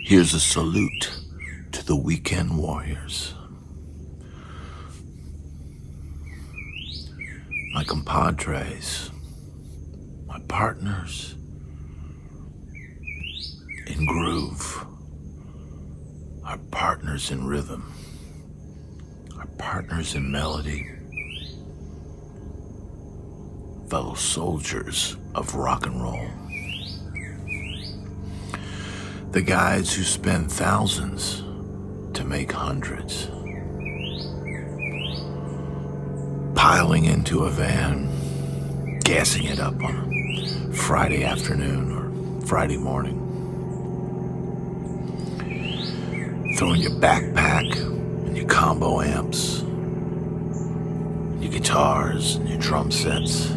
Here's a salute to the weekend warriors. My compadres, my partners in groove, our partners in rhythm, our partners in melody, fellow soldiers of rock and roll. The guys who spend thousands to make hundreds. Piling into a van, gassing it up on a Friday afternoon or Friday morning. Throwing your backpack and your combo amps, your guitars and your drum sets.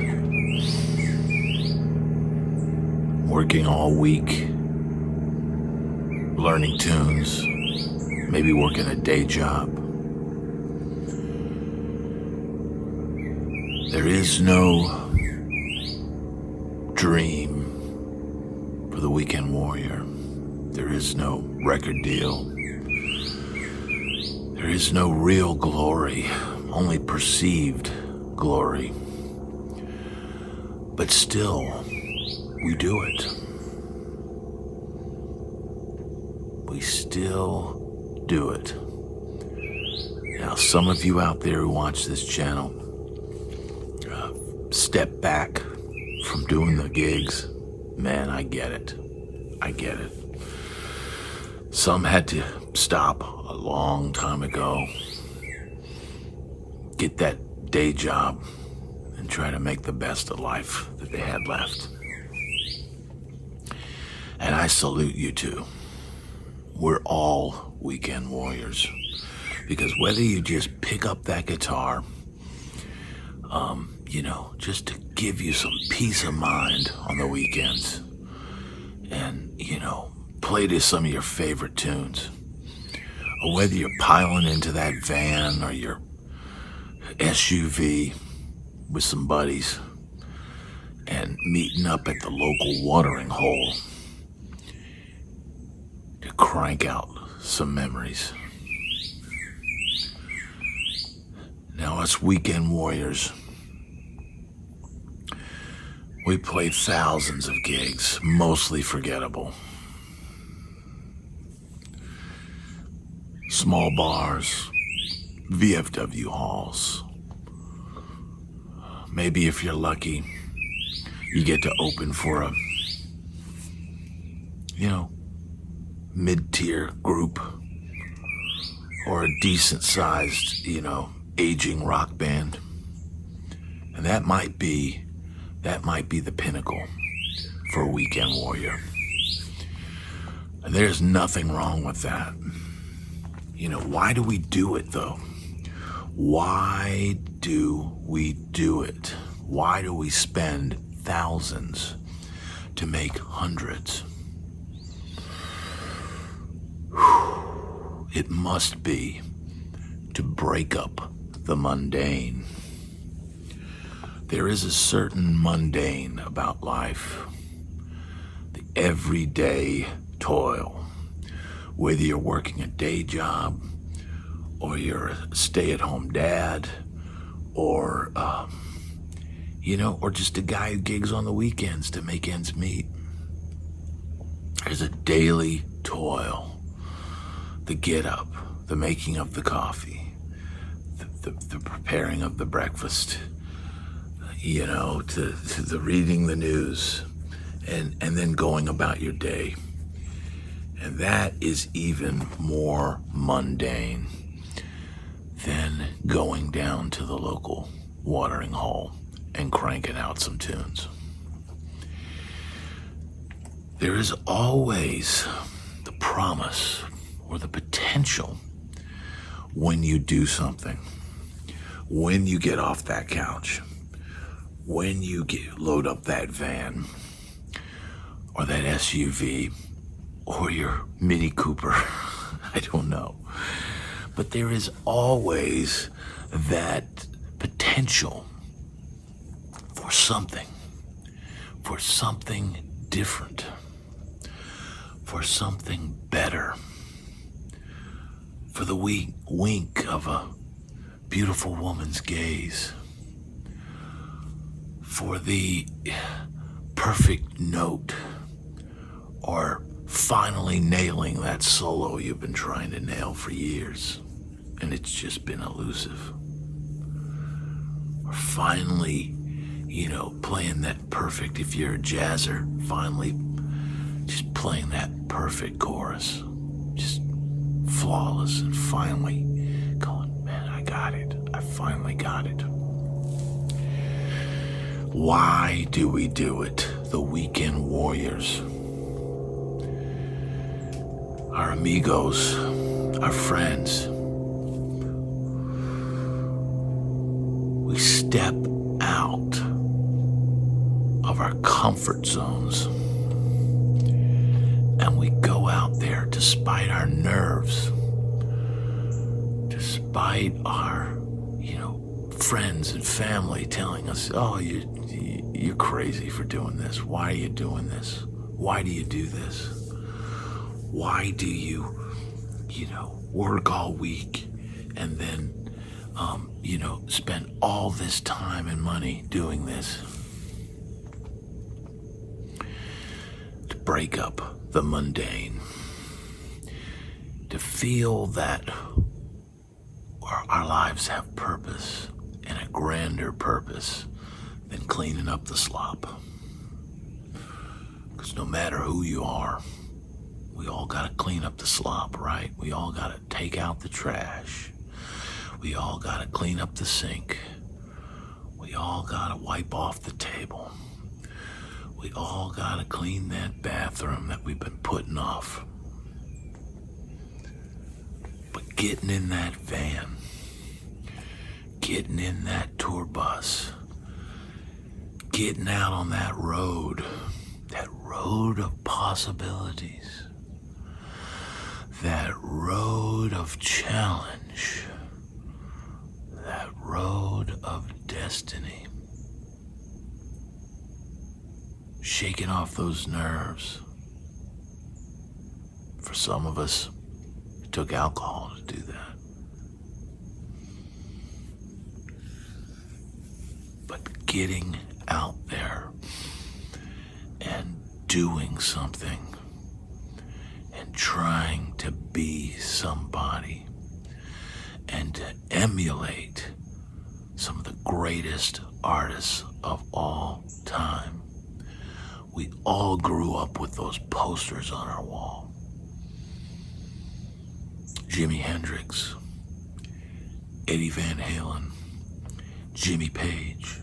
Working all week, learning tunes, maybe working a day job. There is no dream for the weekend warrior. There is no record deal. There is no real glory, only perceived glory. But still, we do it. We still do it. Now, some of you out there who watch this channel step back from doing the gigs. Man, I get it. I get it. Some had to stop a long time ago, get that day job, and try to make the best of life that they had left. And I salute you too. We're all weekend warriors. Because whether you just pick up that guitar, just to give you some peace of mind on the weekends, and, play to some of your favorite tunes, or whether you're piling into that van or your SUV with some buddies and meeting up at the local watering hole to crank out some memories. Now, us weekend warriors, we played thousands of gigs, mostly forgettable. Small bars, VFW halls. Maybe if you're lucky, you get to open for a, mid-tier group or a decent-sized, aging rock band. And that might be the pinnacle for a weekend warrior. And there's nothing wrong with that. Why do we do it though? Why do we do it? Why do we spend thousands to make hundreds? It must be to break up the mundane. There is a certain mundane about life, the everyday toil, whether you're working a day job or you're a stay-at-home dad or, or just a guy who gigs on the weekends to make ends meet. There's a daily toil, the get up, the making of the coffee, the preparing of the breakfast, to the reading the news, and then going about your day. And that is even more mundane than going down to the local watering hole and cranking out some tunes. There is always the promise or the potential when you do something, when you get off that couch, when you load up that van or that SUV or your Mini Cooper, I don't know. But there is always that potential for something different, for something better, for the wink of a beautiful woman's gaze, for the perfect note, or finally nailing that solo you've been trying to nail for years and it's just been elusive, or finally, playing that perfect, if you're a jazzer, finally just playing that perfect chorus, just flawless, and finally going, man, I got it. I finally got it. Why do we do it? The weekend warriors, our amigos, our friends. We step out of our comfort zones and we go out there despite our nerves, despite our, friends and family telling us, oh, you're crazy for doing this. Why are you doing this? Why do you do this? Why do you, work all week and then, spend all this time and money doing this? To break up the mundane, to feel that our lives have purpose, and a grander purpose than cleaning up the slop. Because no matter who you are, we all gotta clean up the slop, right? We all gotta take out the trash. We all gotta clean up the sink. We all gotta wipe off the table. We all gotta clean that bathroom that we've been putting off. But getting in that van, getting in that tour bus, getting out on that road of possibilities, that road of challenge, that road of destiny, shaking off those nerves. For some of us, it took alcohol to do that. But getting out there and doing something and trying to be somebody and to emulate some of the greatest artists of all time. We all grew up with those posters on our wall. Jimi Hendrix, Eddie Van Halen, Jimmy Page,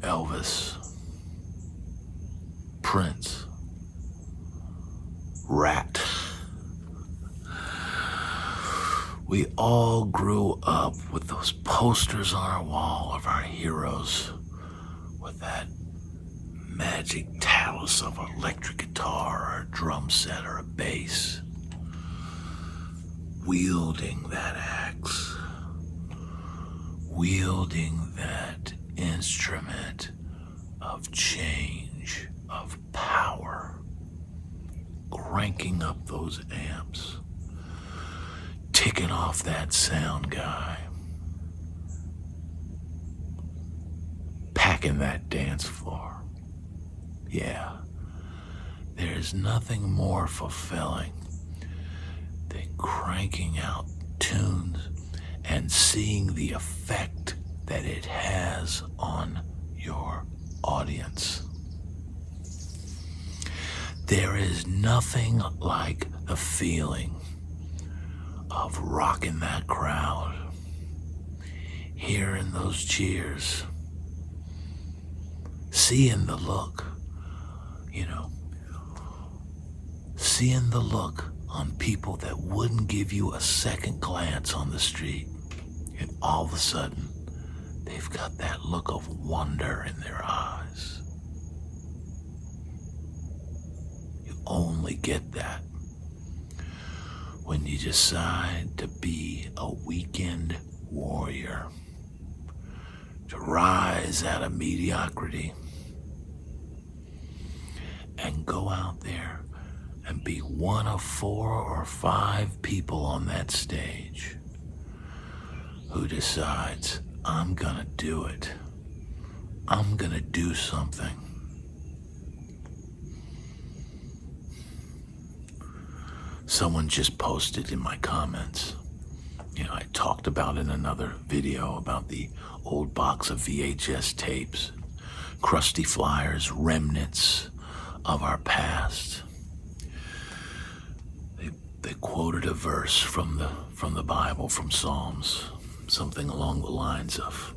Elvis, Prince, Rat. We all grew up with those posters on our wall of our heroes with that magic talus of an electric guitar or a drum set or a bass, wielding that axe, wielding that instrument of change, of power, cranking up those amps, ticking off that sound guy, packing that dance floor. Yeah, there's nothing more fulfilling than cranking out tunes and seeing the effect that it has on your audience. There is nothing like the feeling of rocking that crowd, hearing those cheers, seeing the look, seeing the look on people that wouldn't give you a second glance on the street, and all of a sudden, they've got that look of wonder in their eyes. You only get that when you decide to be a weekend warrior, to rise out of mediocrity, and go out there and be one of 4 or 5 people on that stage who decides, I'm gonna do it. I'm gonna do something. Someone just posted in my comments, I talked about in another video about the old box of VHS tapes, crusty flyers, remnants of our past. They quoted a verse from the Bible, from Psalms, something along the lines of,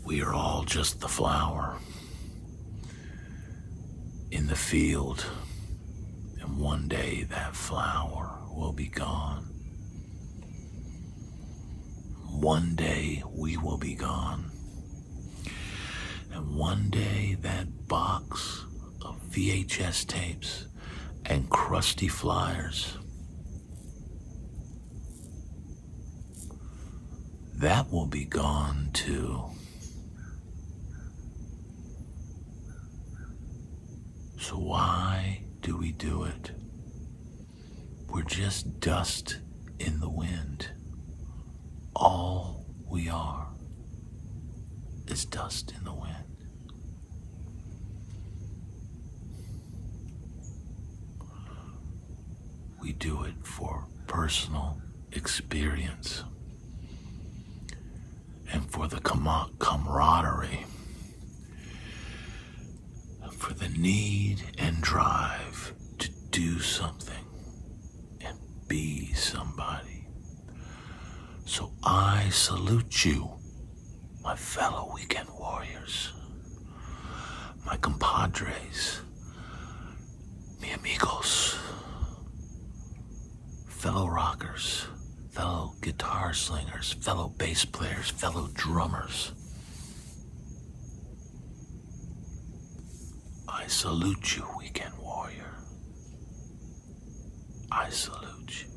we are all just the flower in the field, and one day that flower will be gone. One day we will be gone. And one day that box of VHS tapes and crusty flyers, that will be gone too. So why do we do it? We're just dust in the wind. All we are is dust in the wind. We do it for personal experience and for the camaraderie, and for the need and drive to do something and be somebody. So I salute you, my fellow weekend warriors, my compadres, mi amigos, fellow rockers, fellow guitar slingers, fellow bass players, fellow drummers. I salute you, weekend warrior. I salute you.